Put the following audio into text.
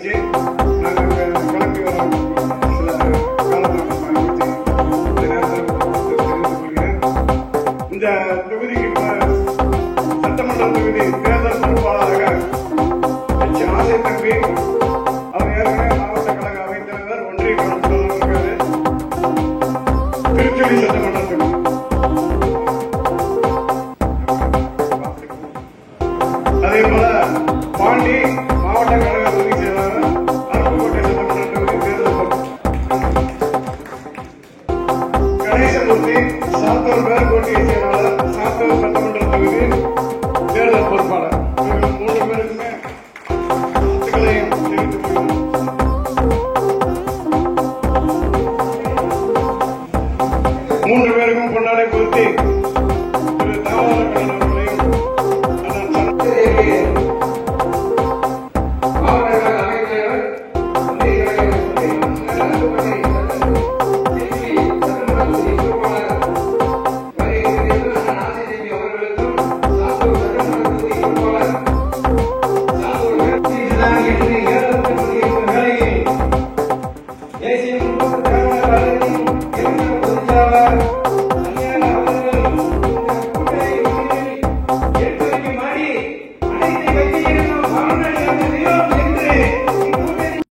போச்சு. நாங்கள் கிளம்பி வரோம். சில காலதாமதம் ஆகிப்போச்சு. இந்த நேரத்தில் தெரிவித்துக் கொள்கிறேன். இந்த தொகுதிக்கு சட்டமன்ற தொகுதி தேர்தல் பொறுப்பாளராக ஆசை தம்பி அவர் ஏற்கனவே மாவட்ட கழக அவைத் தலைவர், ஒன்றிய கழக தலைவர், திருச்செழி சட்டமன்ற தொகுதி. அதே போல பாண்டி மாவட்ட கழக தொகுதி செயலாளர், அருப்புக்கோட்டை சட்டமன்ற தொகுதி தேர்தல் கணேசமூர்த்தி சாத்தூர் மேற்கோட்டிய செயலாளர், சாத்தூர் சட்டமன்ற தொகுதி தேர்தல் பொறுப்பாளர். இவர்கள் 3 பேருக்குமே வாழ்த்துக்களையும் தெரிவித்துக் கொள்கிறோம். 3 பேருக்கும் பொன்னாடை பொருத்தி திரு தாமோதரன் அவர்களையும் தேசிய முற்போக்கு திராவிட கழகத்தின் பொதுச் செயலாளர்